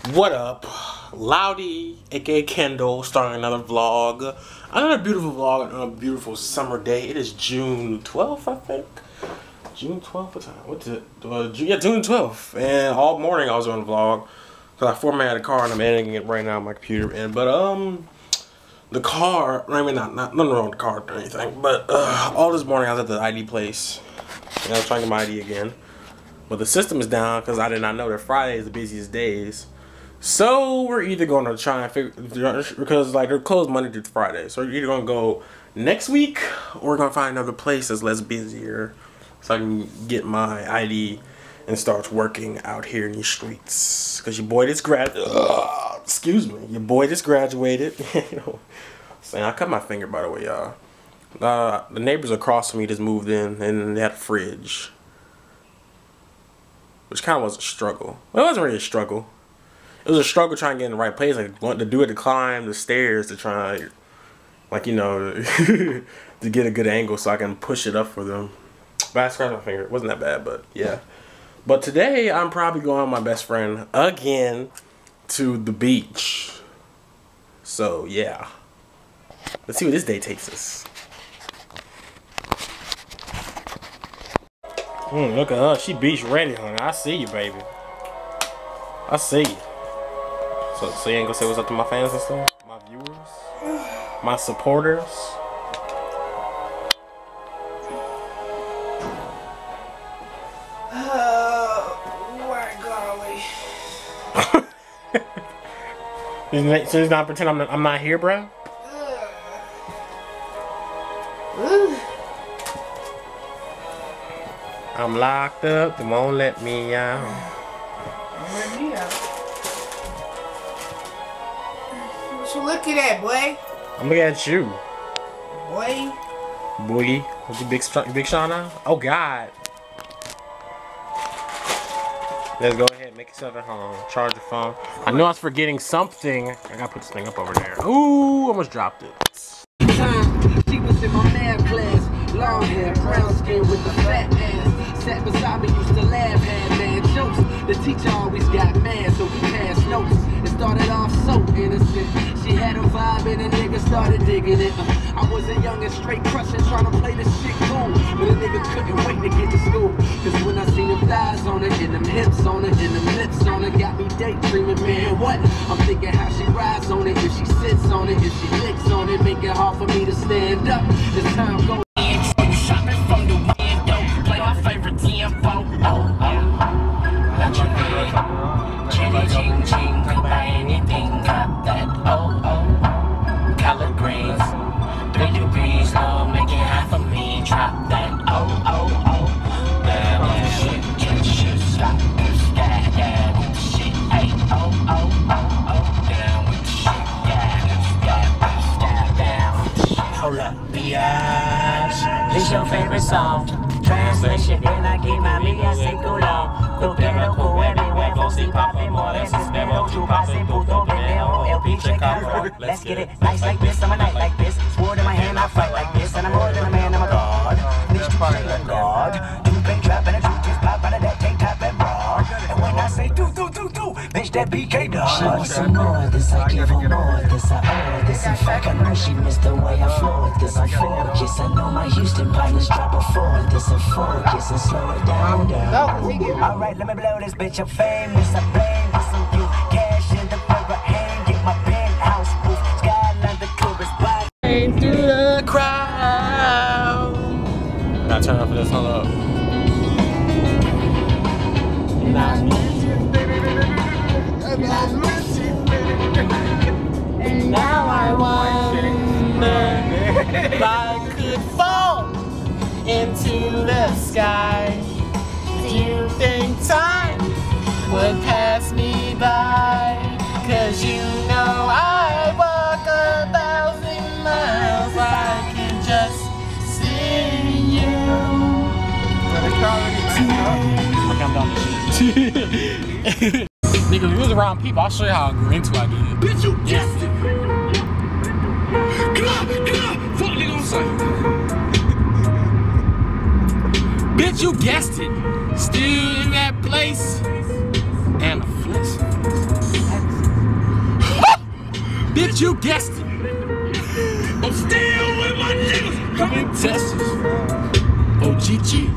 What up? Loudy, aka Kendall, starting another vlog. Another beautiful vlog on a beautiful summer day. It is June 12th, I think. June 12th? What time? What's it? Yeah, June 12th. And all morning I was on the vlog. Because I formatted the car and I'm editing it right now on my computer. The car, I mean, not nothing wrong with the car or anything. But all this morning I was at the ID place. And I was trying to get my ID again. But the system is down because I did not know that Friday is the busiest days. So we're either going to try and figure, because like they're closed Monday through Friday. So we're either going to go next week or we're going to find another place that's less busier so I can get my ID and start working out here in these streets. Because your boy just graduated. Your boy just graduated. You know, saying I cut my finger, by the way, y'all. The neighbors across from me just moved in and they had a fridge, which kind of was a struggle. Well, it wasn't really a struggle. It was a struggle trying to get in the right place, like wanting to do it to climb the stairs to try, like, you know, to get a good angle so I can push it up for them. But I scratched my finger. It wasn't that bad, but yeah. But today I'm probably going with my best friend again to the beach. So yeah, let's see where this day takes us. Look at her. She beach ready, honey. I see you, baby. I see you. So you ain't gonna say what's up to my fans and stuff? My viewers? My supporters? My golly. So he's not pretend I'm not here, bro? I'm locked up. They won't let me out. Don't let me out. What you looking at, boy? I'm looking at you. Boy. Boogie. Was you Big Sean now? Oh, God. Let's go ahead. Make yourself at home. Charge your phone. I know I was forgetting something. I gotta put this thing up over there. Ooh, almost dropped it. She was in my math class. Long hair, brown skin with the fat ass. Sat beside me, used to laugh, had mad jokes. The teacher always got mad, so we passed notes. It started off so innocent. She had a vibe and a nigga started digging it. I was a young and straight crushing, trying to play this shit cool. But a nigga couldn't wait to get to school. Cause when I seen them thighs on it, and them hips on it, and them lips on it, got me daydreaming, man, what? I'm thinking how she rides on it, if she sits on it, if she licks on it, make it hard for me to stand up. As time goes. Shopping from the window, play my favorite tempo. Ching, ching, could buy anything, got that, collard greens, 3 degrees low, make it hot for me, drop that, down with the shit, get shit, stop, down with the shit, ay, down with the shit, down with the shit, hold up, biatch, this your favorite song, translation, then I get my amiga circulón. Tu perro everywhere, così popping more than spero. You passing puto pendejo, LP check out. Let's get it nice like this, I'm a night like this. Sword in my hand, I fight like this. And I'm more than a man, I'm a god. Bitch, you say a god. You been trapping and you just pop out of that tank top and broad. And when I say do, bitch, that BK dog. She wants some more of this, I give her more of this. I owe this. In fact, I know she missed the way I flow with this. I'm focused, I know my Houston partners drop a 4 this and focus and slow it down. Alright, let me blow this bitch, I'm famous, I blame this on you. Cash in the paper, hang, get my penthouse roof. Skyline, the tourist body. Through the crowd. I gotta turn off for this, hold up. And now I wonder if I could fall into the sky. Do you think time would pass me by? Cause you know I walk 1,000 miles. I can just see you. Nigga, if you was around people, I'll show you how into I get. Bitch, you guessed it. Come on, fuck nigga on sight. Bitch, you guessed it. Still in that place. And a flex. Bitch, you guessed it. I'm still with my niggas. Coming Texas. OGG.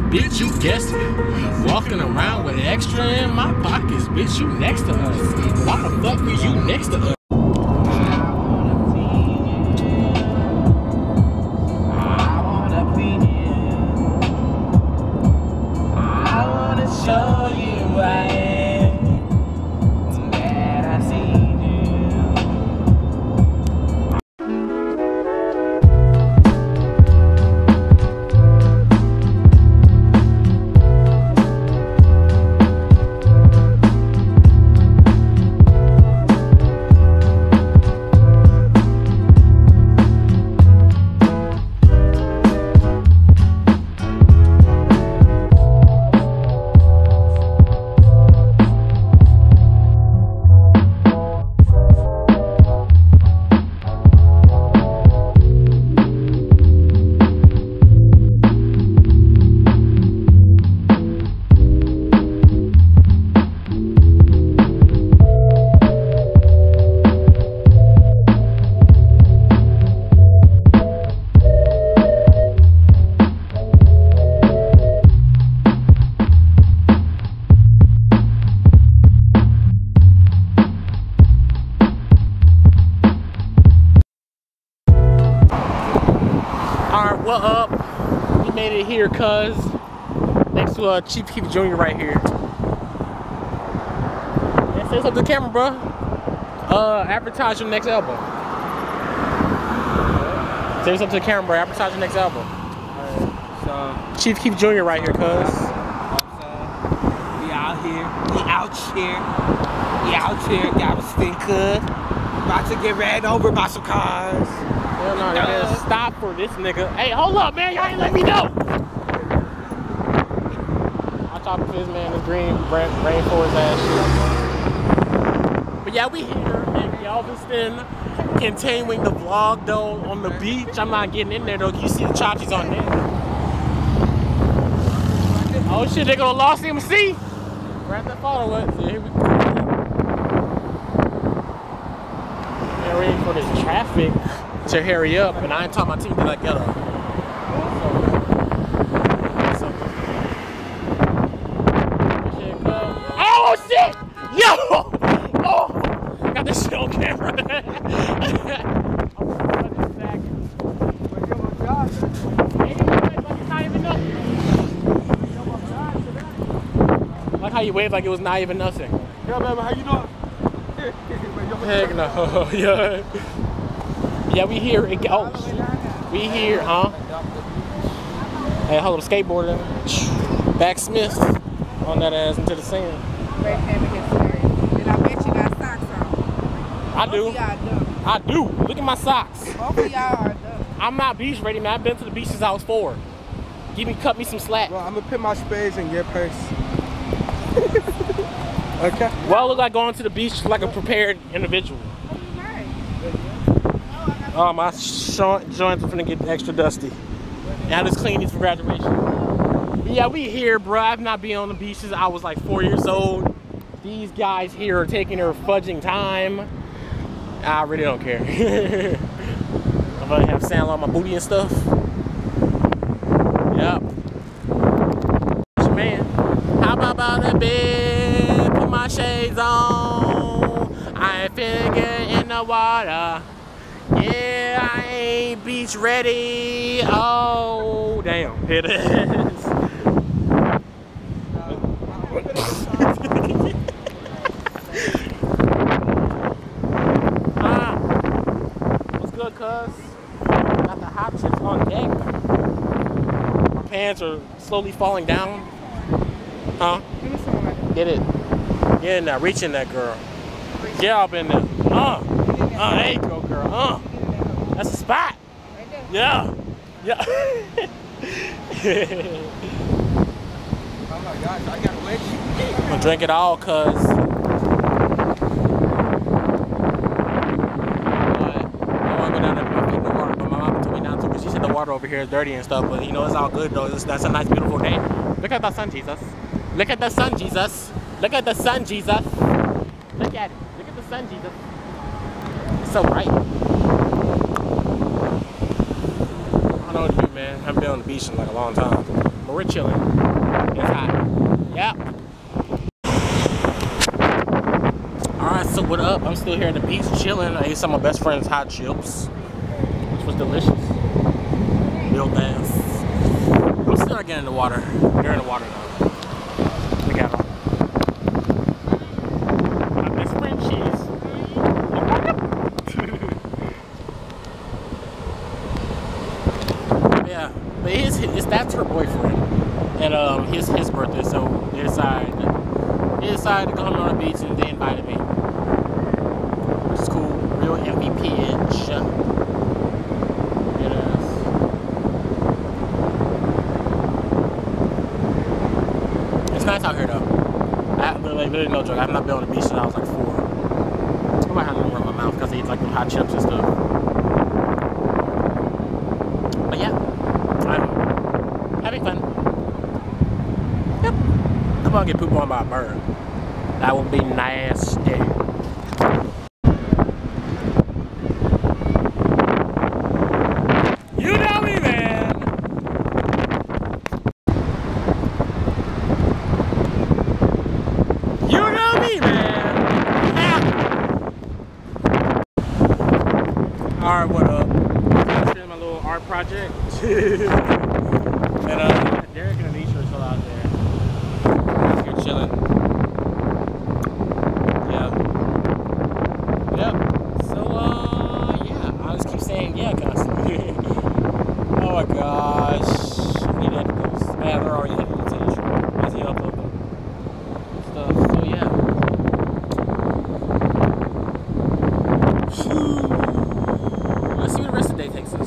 Bitch, you guessed it. Walking around with extra in my pockets. Bitch, you next to us. Why the fuck are you next to us? What up? We made it here, cuz. Next to Chief Keef Jr. right here. Yeah, say something to the camera, bro. Advertise your next album. Say something to the camera, bro. Advertise your next album. So, Chief Keef Jr. right here, cuz. We out here. We out here. We out here. Galveston, cuz. About to get ran over by some cars. Hell no, you gotta stop for this nigga. Hey, hold up, man. Y'all ain't let me know. I'll talk to this man, this green rainforest ass shit. But yeah, we here in Galveston, continuing the vlog though on the beach. I'm not getting in there though. You see the Chachis on there. Oh shit, they gonna lost MC. Grab that photo up. So here we go. They're waiting for this traffic to hurry up, and I ain't talking my team to like yellow. Oh shit! Yo! Oh! Got this shit on camera. Like how you wave like it was not even nothing. Yo, baby, how you doing? Heck no. Yeah. Yeah, we here. Oh, we here, huh? Hey, hold up, skateboarding. Backsmith on that ass into the sand. And I bet you got socks on. I do. I do. Look at my socks. Both of y'all are dumb. I'm not beach ready, man. I've been to the beach since I was 4. Cut me some slack. Well, I'm gonna put my spades in your purse. Okay. Well, I look like going to the beach like a prepared individual. Oh, my joints are finna get extra dusty. And I just cleaned these for graduation. But yeah, we here, bro. I've not been on the beach since I was like 4 years old. These guys here are taking their fudging time. I really don't care. I'm gonna have sand on my booty and stuff. Yep. Man, how about that bed? Put my shades on. I ain't finna get in the water. Yeah, I ain't beach ready. Oh, damn. It is. What's good, cuz? Got the hot chips on deck. My pants are slowly falling down. Huh? Get it. Get in there. Reach in that girl. Get up in there. There you go, girl. That's a spot. Yeah. Yeah. Oh my gosh, I got wet. I'm gonna drink it all, cuz. She said the water over here is dirty and stuff, but you know it's all good though. That's a nice, beautiful day. Look at the sun, Jesus. Look at the sun, Jesus. Look at the sun, Jesus. Look at it. Look at the sun, Jesus. so bright. I don't know what to do, man. I haven't been on the beach in like a long time. But we're chilling. It's hot. Yep. Alright, so what up? I'm still here at the beach chilling. I ate some of my best friend's hot chips, which was delicious. Real fast. I'm still not getting in the water. They're in the water now. Look at them. My best friend cheese. Yeah, but that's her boyfriend, and his birthday. So they decided to come on the beach, and they invited me, which is cool. Real MVP-ish. It is. It's nice out here though. Literally no joke. I've not been on the beach since I was like 4. I might have to run my mouth because I eat like them hot chips and stuff. But yeah, I'm having fun. Yep. I'm gonna get pooped on by a bird. That would be nasty. You know me, man. You know me, man. Alright, what up? I'm doing my little art project. And Derek and Anisha are still out there. You're chilling. Yeah. Yep. So yeah. I just keep saying yeah constantly. Oh my gosh. I need editors. Man, they're already edited to the show. As he upload them. Stuff. So yeah. Let's see what the rest of the day takes us.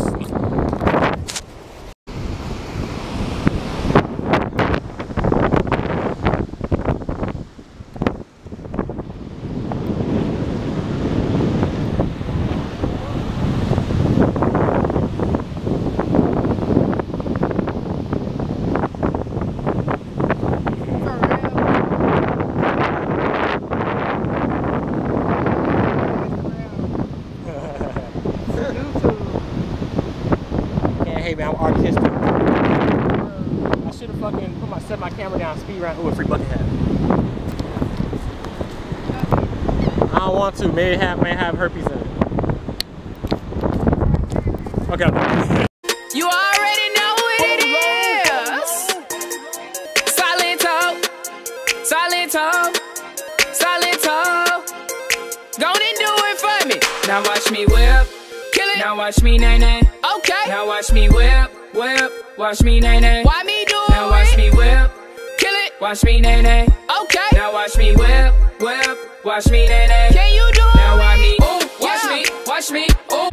Hey man, I'm artistic. I should have fucking set my camera down, speed round. Ooh, a free bucket hat. I don't want to. May have herpes in it. Okay. You already know what it is. Silento, Silento, Silento. Go and do it for me. Now watch me whip. Kill it. Now watch me nay-nay. Okay. Now watch me whip, whip. Watch me nay-nay. Why me do it? Now watch me whip. Kill it. Watch me nay-nay. Okay. Now watch me whip, whip. Watch me nay-nay. Can you do it? Now watch me. Ooh, watch me. Ooh.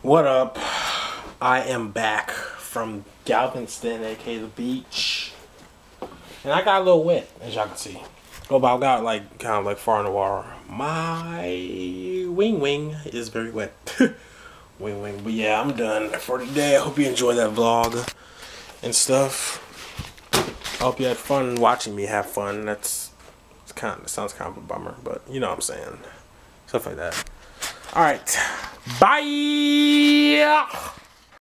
What up? I am back from Galveston, aka the beach, and I got a little wet, as y'all can see. Oh, but I got like kind of like far in the water. My wing is very wet. wing. But yeah, I'm done for today. I hope you enjoyed that vlog and stuff. I hope you had fun watching me have fun. It sounds kind of a bummer, but you know what I'm saying. Stuff like that. All right. Bye.